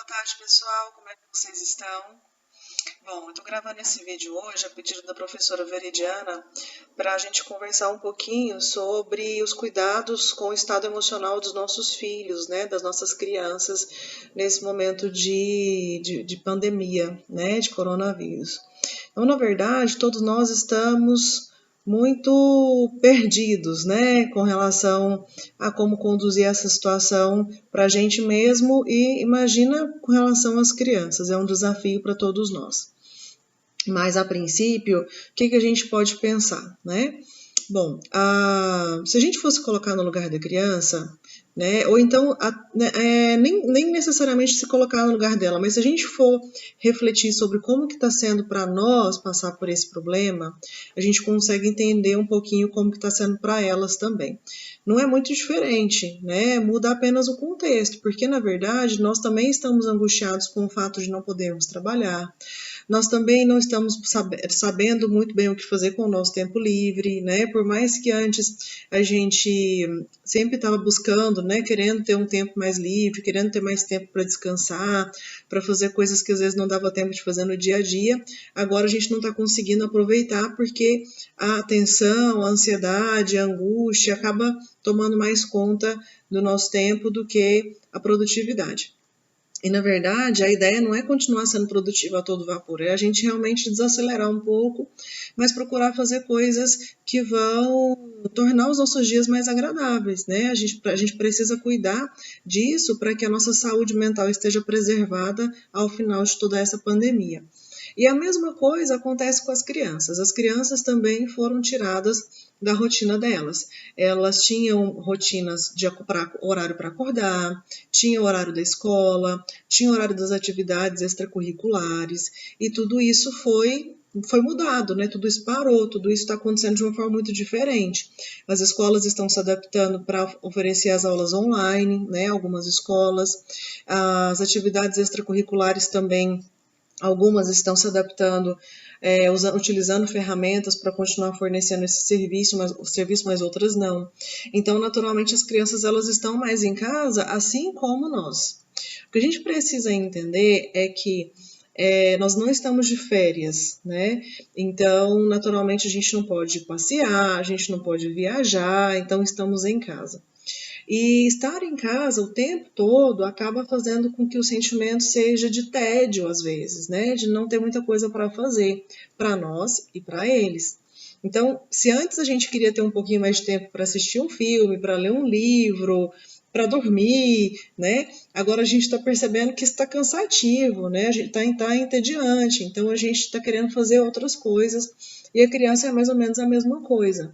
tarde, pessoal. Como é que vocês estão? Bom, eu estou gravando esse vídeo hoje a pedido da professora Veridiana para a gente conversar um pouquinho sobre os cuidados com o estado emocional dos nossos filhos, né, das nossas crianças nesse momento de pandemia, né, de coronavírus. Então, na verdade, todos nós estamos muito perdidos, né, com relação a como conduzir essa situação para a gente mesmo e imagina com relação às crianças, é um desafio para todos nós. Mas, a princípio, o que a gente pode pensar, né? Bom, se a gente fosse colocar no lugar da criança, né, ou então nem necessariamente se colocar no lugar dela, mas se a gente for refletir sobre como que está sendo para nós passar por esse problema, a gente consegue entender um pouquinho como que está sendo para elas também. Não é muito diferente, né? Muda apenas o contexto, porque na verdade nós também estamos angustiados com o fato de não podermos trabalhar. Nós também não estamos sabendo muito bem o que fazer com o nosso tempo livre, né? Por mais que antes a gente sempre estava buscando, né? Querendo ter um tempo mais livre, querendo ter mais tempo para descansar, para fazer coisas que às vezes não dava tempo de fazer no dia a dia. Agora a gente não está conseguindo aproveitar porque a tensão, a ansiedade, a angústia acaba tomando mais conta do nosso tempo do que a produtividade. E, na verdade, a ideia não é continuar sendo produtiva a todo vapor, é a gente realmente desacelerar um pouco, mas procurar fazer coisas que vão tornar os nossos dias mais agradáveis, né? A gente precisa cuidar disso para que a nossa saúde mental esteja preservada ao final de toda essa pandemia. E a mesma coisa acontece com as crianças. As crianças também foram tiradas da rotina delas. Elas tinham rotinas de horário para acordar, tinha o horário da escola, tinha o horário das atividades extracurriculares, e tudo isso foi mudado, né? Tudo isso parou, tudo isso está acontecendo de uma forma muito diferente. As escolas estão se adaptando para oferecer as aulas online, né? Algumas escolas, as atividades extracurriculares também. Algumas estão se adaptando, utilizando ferramentas para continuar fornecendo esse serviço, mas outras não. Então, naturalmente, as crianças elas estão mais em casa, assim como nós. O que a gente precisa entender é que nós não estamos de férias, né? Então, naturalmente, a gente não pode passear, a gente não pode viajar, então estamos em casa. E estar em casa o tempo todo acaba fazendo com que o sentimento seja de tédio, às vezes, né? De não ter muita coisa para fazer, para nós e para eles. Então, se antes a gente queria ter um pouquinho mais de tempo para assistir um filme, para ler um livro, para dormir, né? Agora a gente está percebendo que isso está cansativo, né? A gente está entediante, então a gente está querendo fazer outras coisas e a criança é mais ou menos a mesma coisa.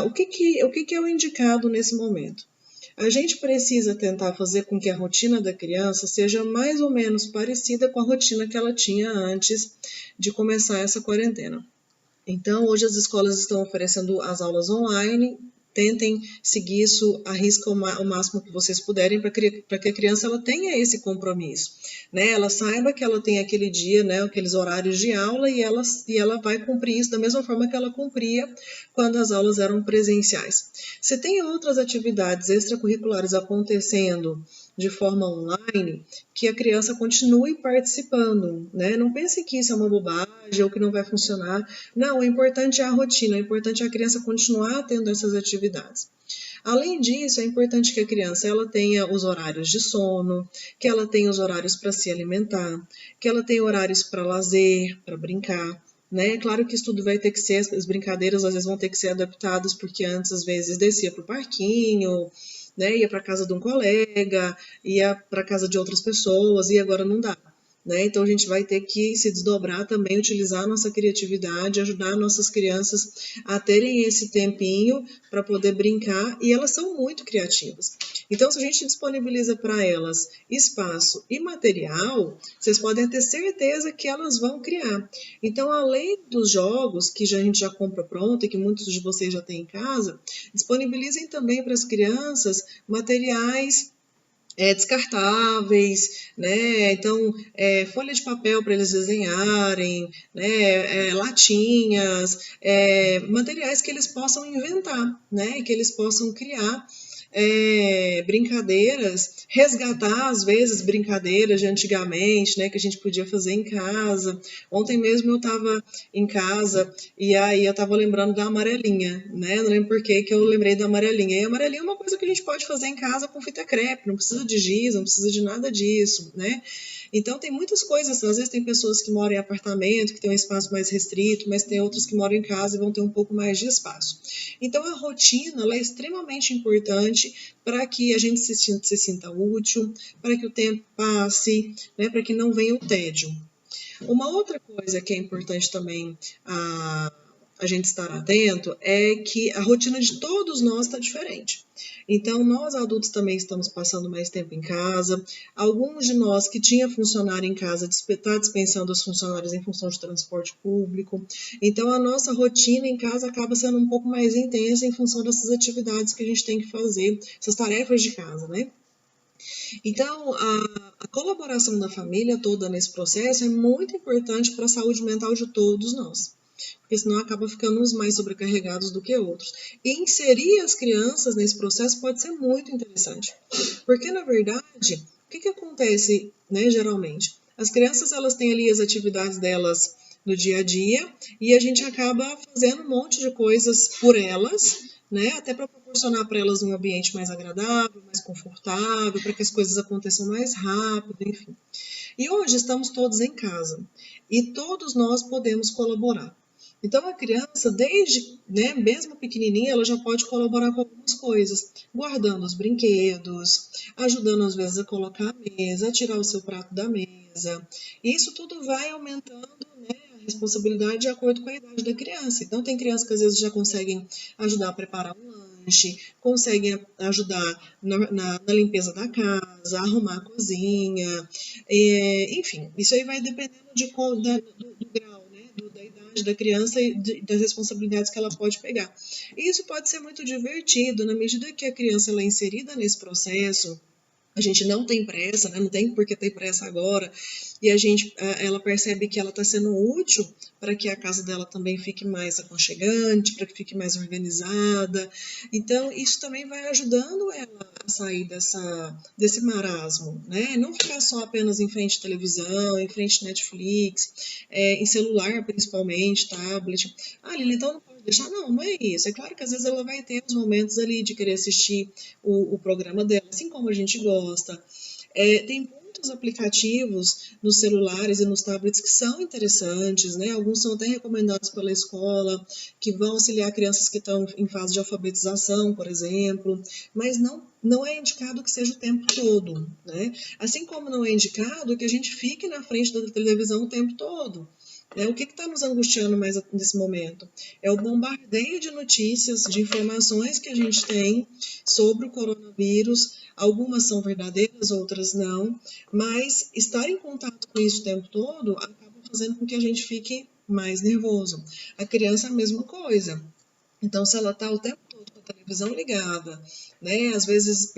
O que é o indicado nesse momento? A gente precisa tentar fazer com que a rotina da criança seja mais ou menos parecida com a rotina que ela tinha antes de começar essa quarentena. Então, hoje as escolas estão oferecendo as aulas online. Tentem seguir isso, arrisca o máximo que vocês puderem para que a criança ela tenha esse compromisso, né? Ela saiba que ela tem aquele dia, né, aqueles horários de aula e ela vai cumprir isso da mesma forma que ela cumpria quando as aulas eram presenciais. Se tem outras atividades extracurriculares acontecendo de forma online, que a criança continue participando, né? Não pense que isso é uma bobagem ou que não vai funcionar. Não, o importante é a rotina, o importante é a criança continuar tendo essas atividades. Além disso, é importante que a criança ela tenha os horários de sono, que ela tenha os horários para se alimentar, que ela tenha horários para lazer, para brincar. Né? Claro que isso tudo vai ter que ser, as brincadeiras às vezes vão ter que ser adaptadas, porque antes às vezes descia para o parquinho, né? Ia para casa de um colega, ia para casa de outras pessoas e agora não dá. Né? Então a gente vai ter que se desdobrar também, utilizar a nossa criatividade, ajudar nossas crianças a terem esse tempinho para poder brincar, e elas são muito criativas. Então, se a gente disponibiliza para elas espaço e material, vocês podem ter certeza que elas vão criar. Então, além dos jogos que a gente já compra pronto e que muitos de vocês já têm em casa, disponibilizem também para as crianças materiais descartáveis, né? Então, folha de papel para eles desenharem, né? Latinhas, materiais que eles possam inventar, né? Que eles possam criar brincadeiras, resgatar às vezes brincadeiras de antigamente, né, que a gente podia fazer em casa. Ontem mesmo eu estava em casa e aí eu estava lembrando da amarelinha, né? Não lembro por que eu lembrei da amarelinha. E a amarelinha é uma coisa que a gente pode fazer em casa com fita crepe, não precisa de giz, não precisa de nada disso, né? Então tem muitas coisas, às vezes tem pessoas que moram em apartamento, que tem um espaço mais restrito, mas tem outras que moram em casa e vão ter um pouco mais de espaço. Então a rotina ela é extremamente importante para que a gente se sinta útil, para que o tempo passe, né, para que não venha o tédio. Uma outra coisa que é importante também a gente estar atento é que a rotina de todos nós está diferente. Então, nós adultos também estamos passando mais tempo em casa. Alguns de nós que tinha funcionário em casa está dispensando os funcionários em função de transporte público. Então, a nossa rotina em casa acaba sendo um pouco mais intensa em função dessas atividades que a gente tem que fazer, essas tarefas de casa, né? Então, a colaboração da família toda nesse processo é muito importante para a saúde mental de todos nós, porque senão acaba ficando uns mais sobrecarregados do que outros. E inserir as crianças nesse processo pode ser muito interessante, porque na verdade, o que acontece, né, geralmente? As crianças elas têm ali as atividades delas no dia a dia e a gente acaba fazendo um monte de coisas por elas, né, até para proporcionar para elas um ambiente mais agradável, mais confortável, para que as coisas aconteçam mais rápido, enfim. E hoje estamos todos em casa e todos nós podemos colaborar. Então a criança, desde, né, mesmo pequenininha, ela já pode colaborar com algumas coisas, guardando os brinquedos, ajudando às vezes a colocar a mesa, a tirar o seu prato da mesa. E isso tudo vai aumentando, né, a responsabilidade de acordo com a idade da criança. Então tem crianças que às vezes já conseguem ajudar a preparar um lanche, conseguem ajudar na limpeza da casa, arrumar a cozinha, enfim, isso aí vai dependendo do grau, né, da idade da criança e das responsabilidades que ela pode pegar. E isso pode ser muito divertido, na medida que a criança ela é inserida nesse processo. A gente não tem pressa, né? Não tem por que ter pressa agora, e ela percebe que ela está sendo útil para que a casa dela também fique mais aconchegante, para que fique mais organizada. Então, isso também vai ajudando ela a sair desse marasmo, né? Não ficar só apenas em frente à televisão, em frente à Netflix, em celular principalmente, tablet. Ah, Lili, então não pode deixar? Não, não é isso. É claro que às vezes ela vai ter os momentos ali de querer assistir o programa dela, assim como a gente gosta. Tem muitos aplicativos nos celulares e nos tablets que são interessantes, né? Alguns são até recomendados pela escola, que vão auxiliar crianças que estão em fase de alfabetização, por exemplo, mas não é indicado que seja o tempo todo, né? Assim como não é indicado que a gente fique na frente da televisão o tempo todo. O que está nos angustiando mais nesse momento? É o bombardeio de notícias, de informações que a gente tem sobre o coronavírus. Algumas são verdadeiras, outras não, mas estar em contato com isso o tempo todo acaba fazendo com que a gente fique mais nervoso. A criança é a mesma coisa. Então, se ela está o tempo todo com a televisão ligada, né, às vezes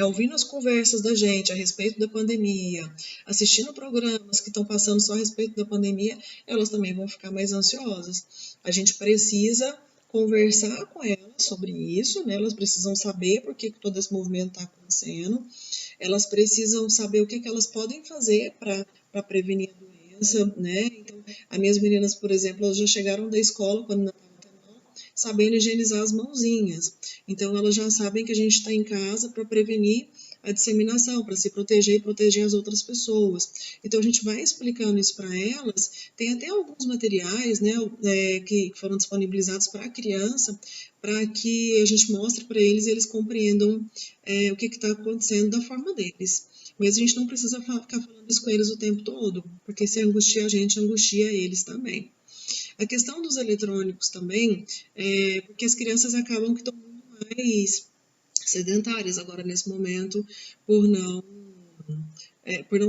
ouvindo as conversas da gente a respeito da pandemia, assistindo programas que estão passando só a respeito da pandemia, elas também vão ficar mais ansiosas. A gente precisa conversar com elas sobre isso, né, elas precisam saber por que todo esse movimento está acontecendo, elas precisam saber o que elas podem fazer para prevenir a doença, né? Então, as minhas meninas, por exemplo, elas já chegaram da escola quando sabendo higienizar as mãozinhas. Então, elas já sabem que a gente está em casa para prevenir a disseminação, para se proteger e proteger as outras pessoas. Então, a gente vai explicando isso para elas. Tem até alguns materiais, né, que foram disponibilizados para a criança, para que a gente mostre para eles e eles compreendam o que está acontecendo da forma deles. Mas a gente não precisa ficar falando isso com eles o tempo todo, porque se angustia a gente, angustia eles também. A questão dos eletrônicos também, porque as crianças acabam que estão muito mais sedentárias agora nesse momento, por não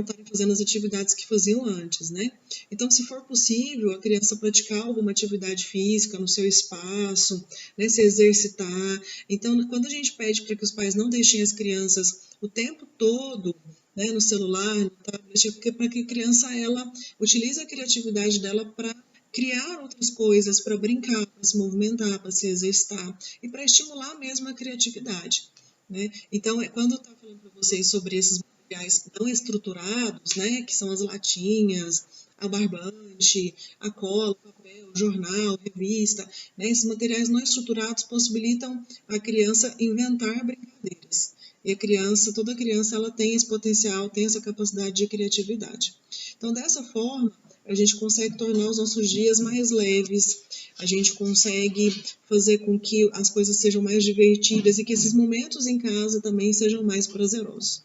estarem fazendo as atividades que faziam antes, né? Então, se for possível, a criança praticar alguma atividade física no seu espaço, né, se exercitar. Então, quando a gente pede para que os pais não deixem as crianças o tempo todo, né, no celular, no tablet, é porque para que a criança ela utilize a criatividade dela para criar outras coisas, para brincar, para se movimentar, para se exercitar e para estimular mesmo a criatividade. né? Então, quando eu estava falando para vocês sobre esses materiais não estruturados, né, que são as latinhas, a barbante, a cola, o papel, jornal, revista, né, esses materiais não estruturados possibilitam a criança inventar brincadeiras. E a criança, toda criança, ela tem esse potencial, tem essa capacidade de criatividade. Então, dessa forma, a gente consegue tornar os nossos dias mais leves, a gente consegue fazer com que as coisas sejam mais divertidas e que esses momentos em casa também sejam mais prazerosos.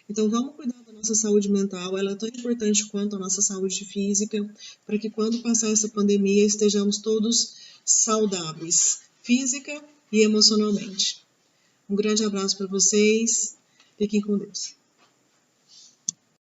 Então, vamos cuidar da nossa saúde mental, ela é tão importante quanto a nossa saúde física, para que quando passar essa pandemia estejamos todos saudáveis, física e emocionalmente. Um grande abraço para vocês, fiquem com Deus.